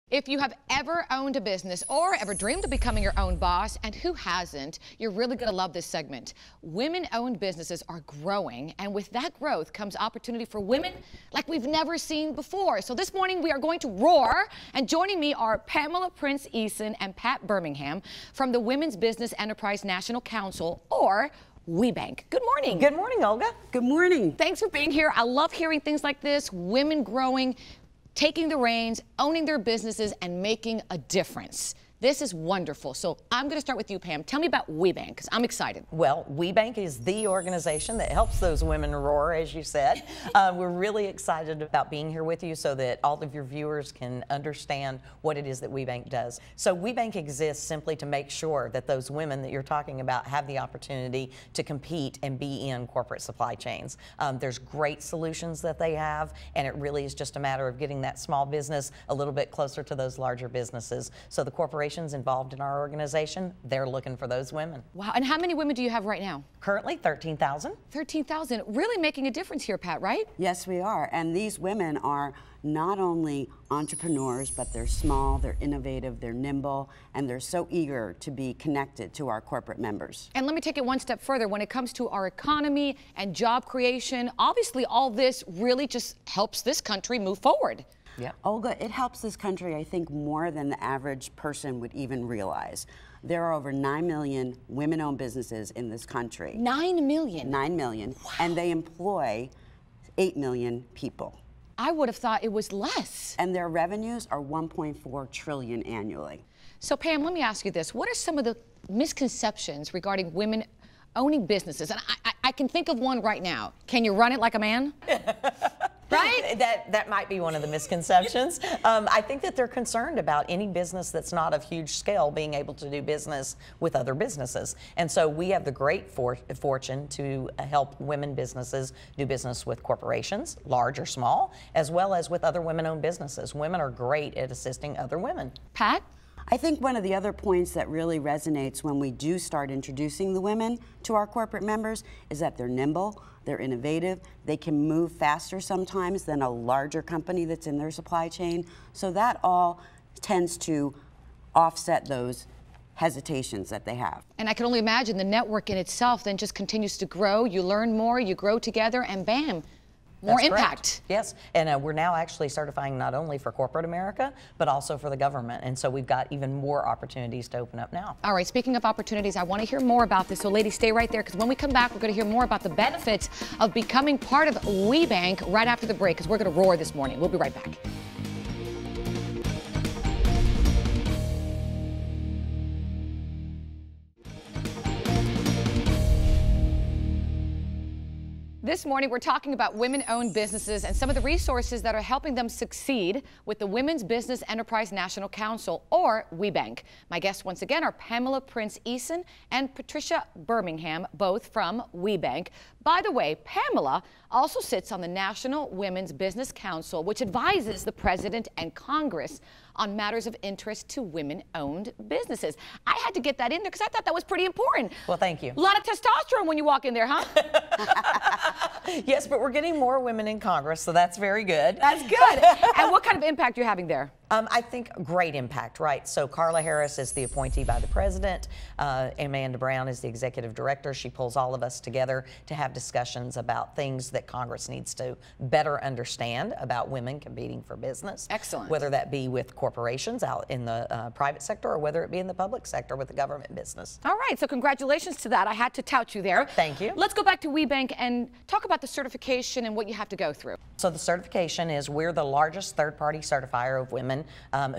If you have ever owned a business or ever dreamed of becoming your own boss, and who hasn't, you're really going to love this segment. Women-owned businesses are growing, and with that growth comes opportunity for women like we've never seen before. So this morning we are going to roar, and joining me are Pamela Prince-Eason and Pat Birmingham from the Women's Business Enterprise National Council, or WeBank. Good morning. Good morning, Olga. Good morning. Thanks for being here. I love hearing things like this, women growing, taking the reins, owning their businesses, and making a difference. This is wonderful. So I'm going to start with you, Pam. Tell me about WeBank, because I'm excited. Well, WeBank is the organization that helps those women roar, as you said. We're really excited about being here with you so that all of your viewers can understand what it is that WeBank does. So WeBank exists simply to make sure that those women that you're talking about have the opportunity to compete and be in corporate supply chains. There's great solutions that they have, and it really is just a matter of getting that small business a little bit closer to those larger businesses. So the corporations involved in our organization, they're looking for those women. Wow. And how many women do you have right now? Currently 13,000. 13,000. Really making a difference here, Pat, right? Yes, we are. And these women are not only entrepreneurs, but they're small, they're innovative, they're nimble, and they're so eager to be connected to our corporate members. And let me take it one step further. When it comes to our economy and job creation, obviously all this really just helps this country move forward. Yeah. Olga, it helps this country, I think, more than the average person would even realize. There are over 9 million women-owned businesses in this country. 9 million? 9 million. Wow. And they employ 8 million people. I would have thought it was less. And their revenues are 1.4 trillion annually. So Pam, let me ask you this. What are some of the misconceptions regarding women owning businesses? And I can think of one right now. Can you run it like a man? Right? That might be one of the misconceptions. I think that they're concerned about any business that's not of huge scale being able to do business with other businesses. And so we have the great fortune to help women businesses do business with corporations, large or small, as well as with other women-owned businesses. Women are great at assisting other women. Pat? I think one of the other points that really resonates when we do start introducing the women to our corporate members is that they're nimble, they're innovative, they can move faster sometimes than a larger company that's in their supply chain. So that all tends to offset those hesitations that they have. And I can only imagine the network in itself then just continues to grow. You learn more, you grow together, and bam, more That's impact. Correct. Yes, and we're now actually certifying not only for corporate America, but also for the government. And so we've got even more opportunities to open up now. All right, speaking of opportunities, I want to hear more about this. So ladies, stay right there, because when we come back, we're going to hear more about the benefits of becoming part of WeBank right after the break, because we're going to roar this morning. We'll be right back. This morning, we're talking about women-owned businesses and some of the resources that are helping them succeed with the Women's Business Enterprise National Council, or WeBank. My guests once again are Pamela Prince-Eason and Patricia Birmingham, both from WeBank. By the way, Pamela also sits on the National Women's Business Council, which advises the President and Congress on matters of interest to women-owned businesses. I had to get that in there because I thought that was pretty important. Well, thank you. A lot of testosterone when you walk in there, huh? Yes, but we're getting more women in Congress, so that's very good. That's good. And what kind of impact are you having there? I think great impact, right? So Carla Harris is the appointee by the president. Amanda Brown is the executive director. She pulls all of us together to have discussions about things that Congress needs to better understand about women competing for business. Excellent. Whether that be with corporations out in the private sector or whether it be in the public sector with the government business. All right, so congratulations to that. I had to tout you there. Thank you. Let's go back to WeBank and talk about the certification and what you have to go through. So the certification is we're the largest third-party certifier of women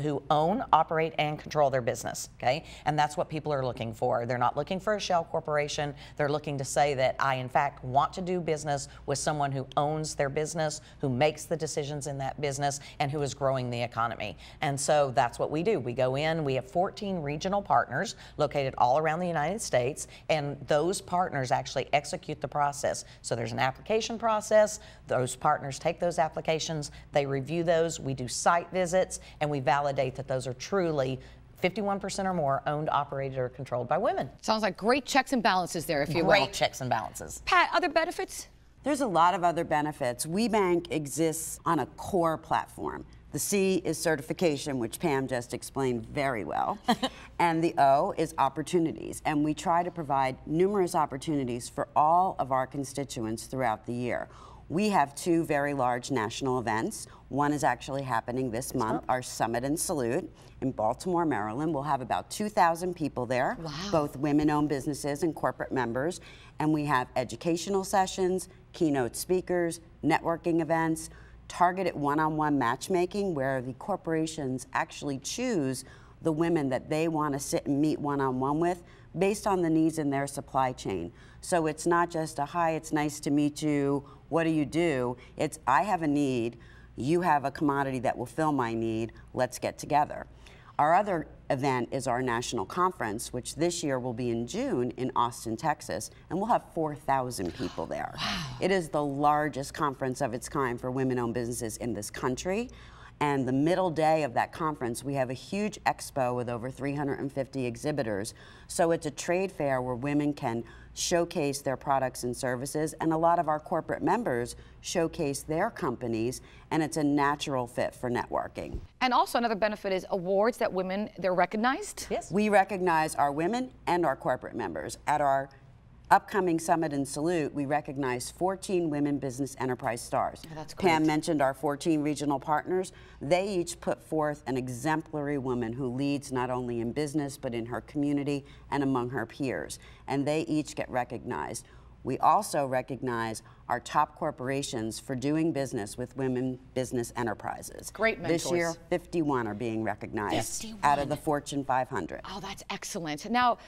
who own, operate, and control their business, okay? And that's what people are looking for. They're not looking for a shell corporation. They're looking to say that I, in fact, want to do business with someone who owns their business, who makes the decisions in that business, and who is growing the economy. And so that's what we do. We go in, we have 14 regional partners located all around the United States, and those partners actually execute the process. So there's an application process. Those partners take those applications, they review those, we do site visits, and we validate that those are truly 51% or more owned, operated, or controlled by women. Sounds like great checks and balances there, if you will. Great checks and balances. Pat, other benefits? There's a lot of other benefits. WeBank exists on a core platform. The C is certification, which Pam just explained very well. And the O is opportunities. And we try to provide numerous opportunities for all of our constituents throughout the year. We have 2 very large national events. One is actually happening this month, our Summit and Salute in Baltimore, Maryland. We'll have about 2,000 people there, both women-owned businesses and corporate members. And we have educational sessions, keynote speakers, networking events, targeted one-on-one matchmaking where the corporations actually choose the women that they want to sit and meet one-on-one with based on the needs in their supply chain. So it's not just a, hi, it's nice to meet you, what do you do? It's, I have a need, you have a commodity that will fill my need, let's get together. Our other event is our national conference, which this year will be in June in Austin, Texas, and we'll have 4,000 people there. Wow. It is the largest conference of its kind for women-owned businesses in this country. And the middle day of that conference, we have a huge expo with over 350 exhibitors. So it's a trade fair where women can showcase their products and services, and a lot of our corporate members showcase their companies, and it's a natural fit for networking. And also another benefit is awards that women, they're recognized? Yes. We recognize our women and our corporate members. At our upcoming Summit and Salute, we recognize 14 Women Business Enterprise Stars. Oh, that's great. Pam mentioned our 14 regional partners. They each put forth an exemplary woman who leads not only in business, but in her community and among her peers. And they each get recognized. We also recognize our top corporations for doing business with women business enterprises. Great mentors. This year, 51 are being recognized out of the Fortune 500. Oh, that's excellent. Now,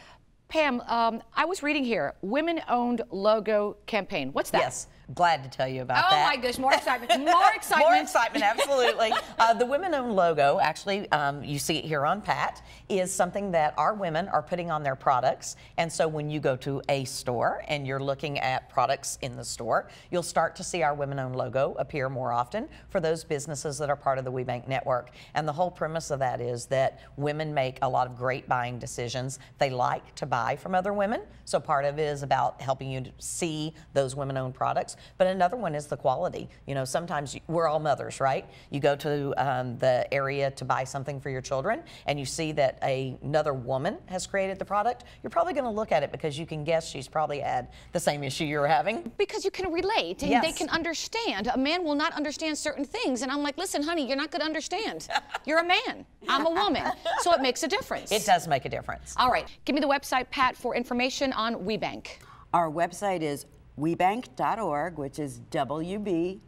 Pam, I was reading here, women-owned logo campaign. What's that? Yes, glad to tell you about that. Oh my gosh, more excitement, more excitement. More excitement, absolutely. The women-owned logo, actually, you see it here on Pat, is something that our women are putting on their products. And so when you go to a store and you're looking at products in the store, you'll start to see our women-owned logo appear more often for those businesses that are part of the WeBank network. And the whole premise of that is that women make a lot of great buying decisions. They like to buy from other women, so part of it is about helping you to see those women-owned products. But another one is the quality. You know, sometimes we're all mothers, right? You go to the area to buy something for your children, and you see that another woman has created the product. You're probably going to look at it because you can guess she's probably had the same issue you're having. Because you can relate and they can understand. A man will not understand certain things, and I'm like, listen, honey, you're not going to understand. You're a man. I'm a woman. So it makes a difference. It does make a difference. All right. Give me the website, Pat, for information on WeBank. Our website is webank.org, which is WBENC.org.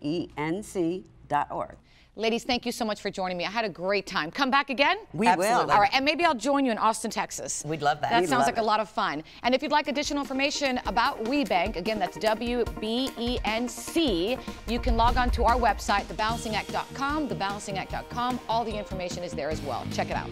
Ladies, thank you so much for joining me. I had a great time. Come back again? We will. All right, and maybe I'll join you in Austin, Texas. We'd love that. That sounds like a lot of fun. And if you'd like additional information about WeBank, again, that's WBENC, you can log on to our website, thebalancingAct.com, thebalancingAct.com. All the information is there as well. Check it out.